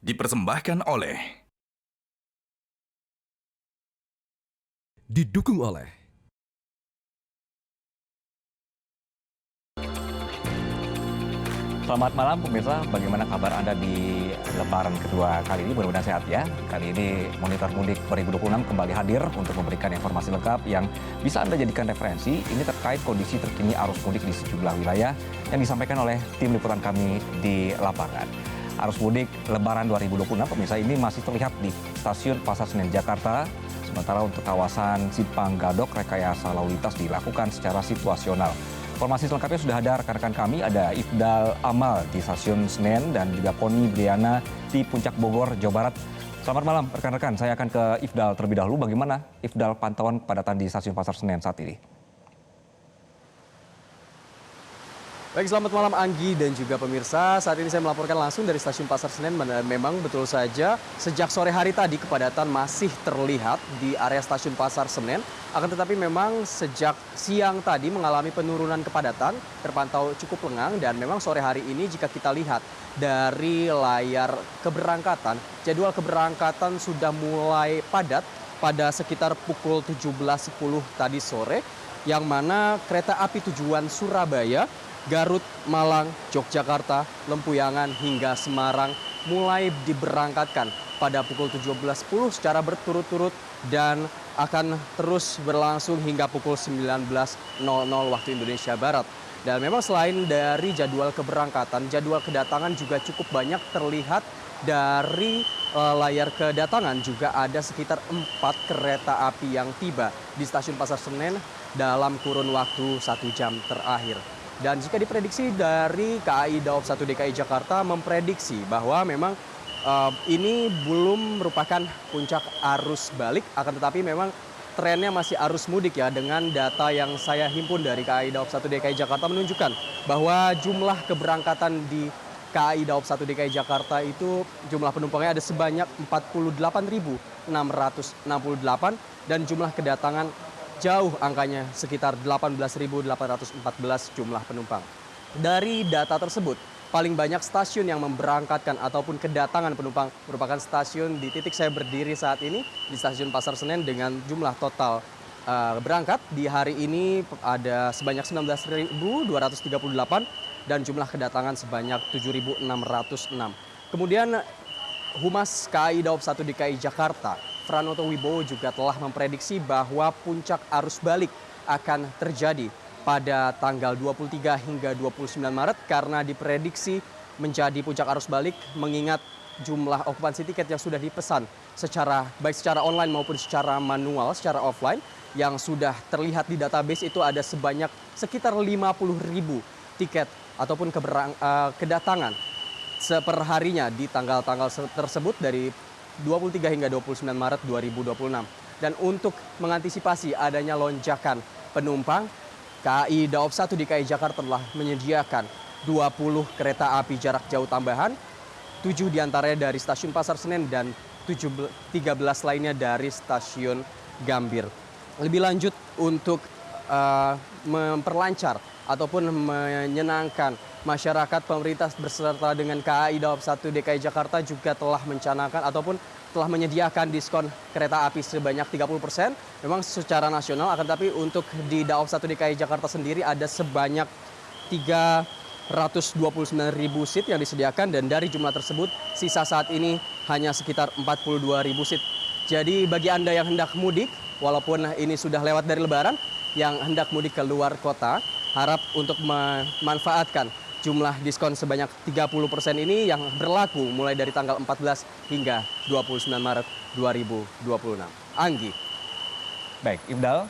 dipersembahkan oleh Didukung oleh Selamat malam pemirsa, bagaimana kabar Anda di Lebaran kedua kali ini? Mudah-mudahan sehat ya. Kali ini Monitor Mudik 2026 kembali hadir untuk memberikan informasi lengkap yang bisa Anda jadikan referensi. Ini terkait kondisi terkini arus mudik di sejumlah wilayah yang disampaikan oleh tim liputan kami di lapangan. Arus mudik Lebaran 2026 pemirsa ini masih terlihat di stasiun Pasar Senen Jakarta. Sementara untuk kawasan Simpang Gadok, rekayasa lalu lintas dilakukan secara situasional. Informasi selengkapnya sudah ada rekan-rekan kami, ada Ifdal Amal di Stasiun Senen dan juga Poni Briana di Puncak Bogor, Jawa Barat. Selamat malam rekan-rekan, saya akan ke Ifdal terlebih dahulu. Bagaimana Ifdal pantauan kepadatan di Stasiun Pasar Senen saat ini? Baik, selamat malam Anggi dan juga pemirsa. Saat ini saya melaporkan langsung dari Stasiun Pasar Senen. Memang betul saja sejak sore hari tadi kepadatan masih terlihat di area Stasiun Pasar Senen. Akan tetapi memang sejak siang tadi mengalami penurunan kepadatan, terpantau cukup lengang, dan memang sore hari ini jika kita lihat dari layar keberangkatan, jadwal keberangkatan sudah mulai padat pada sekitar pukul 17.10 tadi sore, yang mana kereta api tujuan Surabaya, Garut, Malang, Yogyakarta, Lempuyangan hingga Semarang mulai diberangkatkan pada pukul 17.10 secara berturut-turut dan akan terus berlangsung hingga pukul 19.00 waktu Indonesia Barat. Dan memang selain dari jadwal keberangkatan, jadwal kedatangan juga cukup banyak terlihat dari layar kedatangan. Juga ada sekitar 4 kereta api yang tiba di Stasiun Pasar Senen dalam kurun waktu 1 jam terakhir. Dan jika diprediksi dari KAI Daob 1 DKI Jakarta memprediksi bahwa memang ini belum merupakan puncak arus balik, akan tetapi memang trennya masih arus mudik ya. Dengan data yang saya himpun dari KAI Daob 1 DKI Jakarta menunjukkan bahwa jumlah keberangkatan di KAI Daob 1 DKI Jakarta itu jumlah penumpangnya ada sebanyak 48.668 dan jumlah kedatangan jauh angkanya sekitar 18.814 jumlah penumpang. Dari data tersebut, paling banyak stasiun yang memberangkatkan ataupun kedatangan penumpang merupakan stasiun di titik saya berdiri saat ini, di Stasiun Pasar Senen, dengan jumlah total berangkat di hari ini ada sebanyak 19.238 dan jumlah kedatangan sebanyak 7.606. Kemudian Humas KAI Daob 1 DKI Jakarta, Pranoto Wibowo, juga telah memprediksi bahwa puncak arus balik akan terjadi pada tanggal 23 hingga 29 Maret karena diprediksi menjadi puncak arus balik mengingat jumlah okupansi tiket yang sudah dipesan baik secara online maupun secara manual, secara offline, yang sudah terlihat di database itu ada sebanyak sekitar 50.000 tiket ataupun kedatangan seperharinya di tanggal-tanggal tersebut dari 23 hingga 29 Maret 2026. Dan untuk mengantisipasi adanya lonjakan penumpang, KAI Daob 1 DKI Jakarta telah menyediakan 20 kereta api jarak jauh tambahan, 7 diantaranya dari Stasiun Pasar Senen dan 13 lainnya dari Stasiun Gambir. Lebih lanjut untuk memperlancar ataupun menyenangkan masyarakat, pemerintah berserta dengan KAI Daob 1 DKI Jakarta juga telah mencanangkan ataupun telah menyediakan diskon kereta api sebanyak 30%. Memang secara nasional, akan tapi untuk di Daob 1 DKI Jakarta sendiri ada sebanyak 329.000 seat yang disediakan, dan dari jumlah tersebut sisa saat ini hanya sekitar 42.000 seat. Jadi bagi Anda yang hendak mudik, walaupun ini sudah lewat dari Lebaran, yang hendak mudik ke luar kota, harap untuk memanfaatkan jumlah diskon sebanyak 30% ini yang berlaku mulai dari tanggal 14 hingga 29 Maret 2026. Anggi. Baik, Ifdal,